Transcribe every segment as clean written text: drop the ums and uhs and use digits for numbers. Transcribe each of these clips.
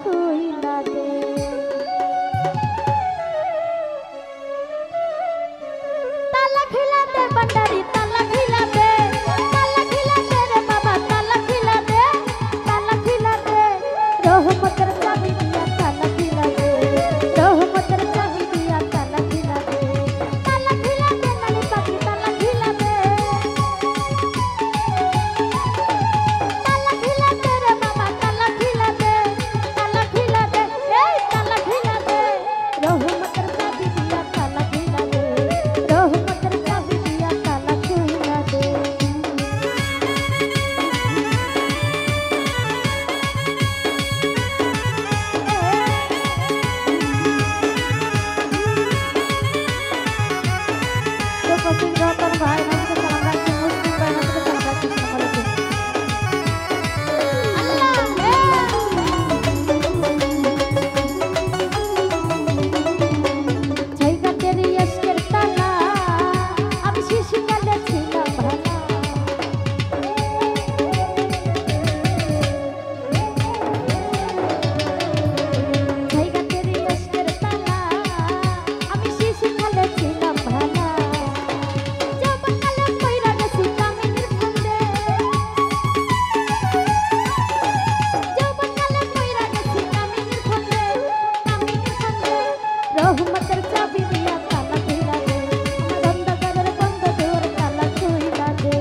খুইলা দে। তালা খিলা দে ভান্ডারি তালা খিলা দে, তালা খিলা দে রে বাবা তালা খিলা দে, তালা খিলা দে রহমতের চাবি দিয়া তালা খিলা দে, রহমতের চাবি দিয়া তালা খিলা দে, তালা খিলা দে নানি পাখি তালা খিলা দে, তালা খিলা দে রে বাবা তালা খিলা দে, তালা খিলা দে এই তালা খিলা দে রহমতের চাবি দিয়া তালা খিলা দে, রহমতের চাবি দিয়া তালা খিলা দে। রতন ভাই আমাকে সালাম রাখছেন, মুসলিম ভাই আমাকে সালাম রাখছেন, জায়গাতের ইশকের তালা আমি শিশুকালে ছিলাম ভালা, জায়গাতের ইশকের তালা আমি শিশুকালে ছিলাম ভালা, যৌবনকালে পইরা গেছি কামিনীর ফান্দে, যৌবনকালে পইরা গেছি কামিনীর ফান্দে, কামিনীর ফান্দে রহমতের চাবি দিয়া তালা খুইলা দে, আমার অন্ধকারের বন্ধ দুয়ার তালা খুইলা দে।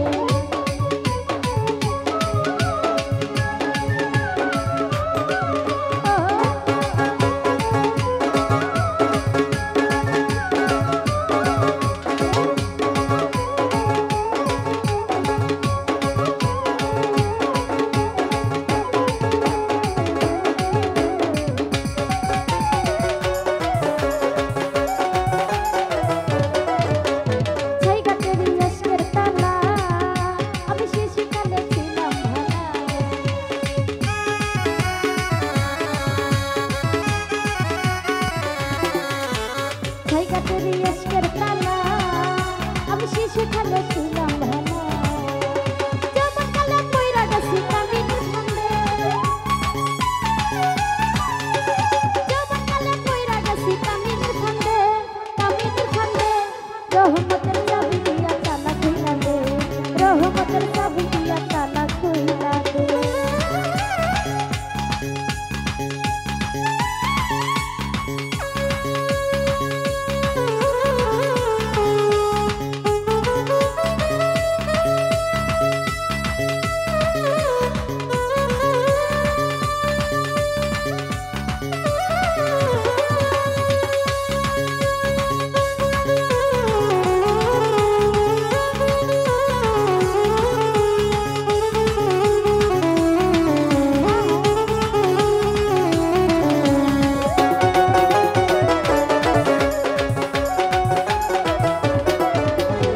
জায়গাতের ইশকের তালা আমি শিশুকালে ছিলাম ভালা, জায়গাতের ইশকের তালা আমি শিশুকালে ছিলাম ভালা, যৌবনকালে পইরা গেছি কামিনীর ফান্দে, যৌবনকালে পইরা গেছি কামিনীর ফান্দে, কামিনীর ফান্দে রহমতের চাবি দিয়া তালা খুইলা দে, রহমতের চাবি দিয়া তালা খুইলা দে।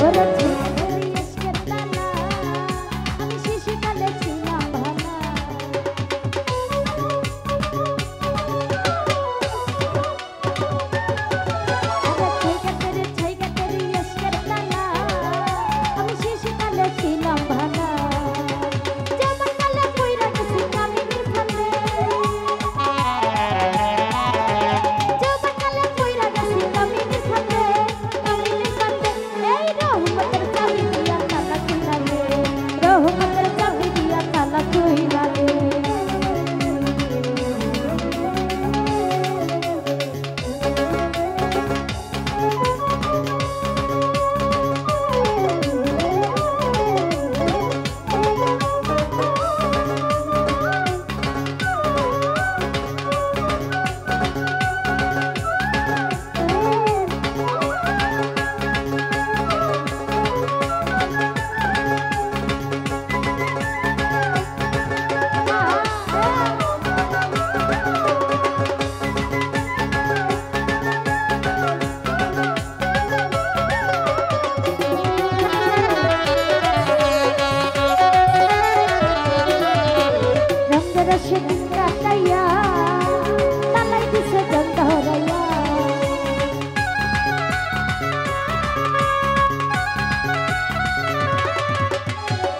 ওরে জায়গাতের ইশকের তালা আমি শিশুকালে ছিলাম ভালা, জায়গাতের ইশকের তালা আমি শিশুকালে ছিলাম ভালা, যৌবনকালে পইরা গেছি কামিনীর ফান্দে, যৌবনকালে পইরা গেছি কামিনীর ফান্দে, কামিনীর ফান্দে এই রহমতের চাবি দিয়া তালা খুইলা দে, রহমতের চাবি দিয়া তালা খুইলা দে। সেদিন কাটাইয়া তালাই দিছে জল ধরাইয়া,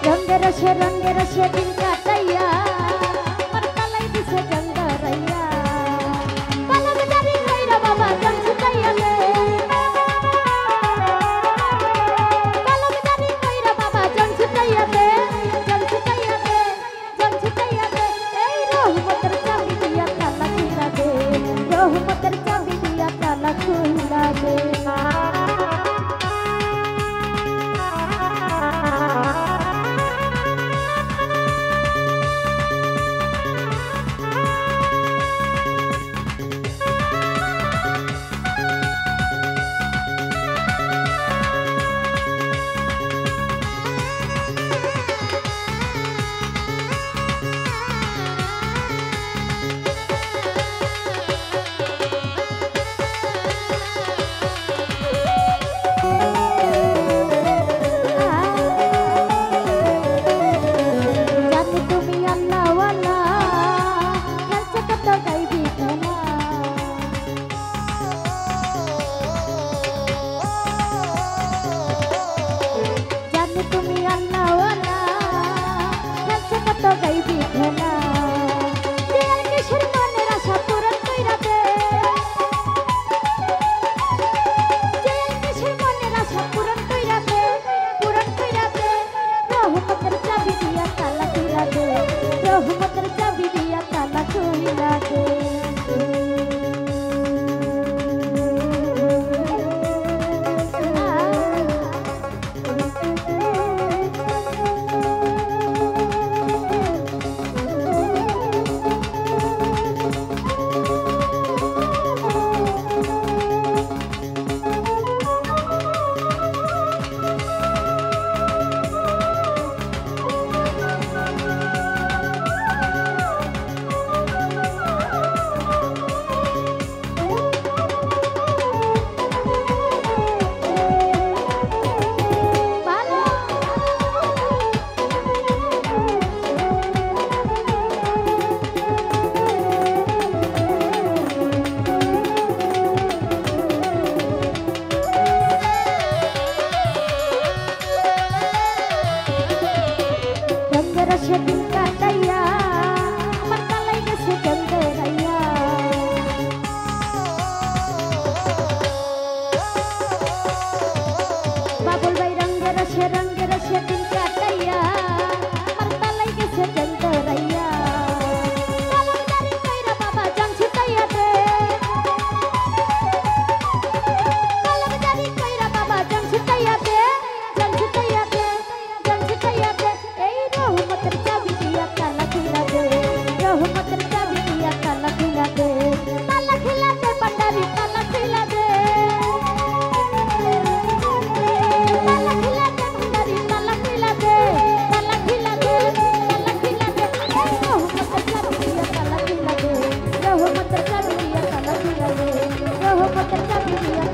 রঙের সে দিন কাটাইয়া আমার তালাই দিছে জল ধরাইয়া। রহমতের চাবি দিয়া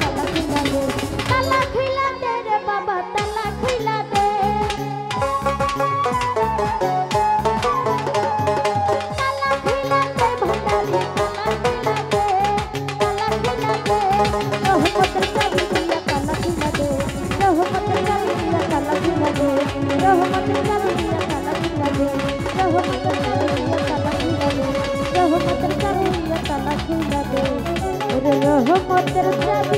তালা খুইলা দে রে বাবা তালা খুইলা দে তালা খুইলা দে ভান্ডারি তালা খুইলা দে রহমতের চাবি দিয়া তালা খুইলা দে রহমতের চাবি দিয়া তালা খুইলা দে রহমতের চাবি দিয়া তালা খুইলা দে রহমতের চাবি দিয়া তালা খুইলা দে রহমতের চাবি দিয়া তালা খুইলা দে রহমতের চাবি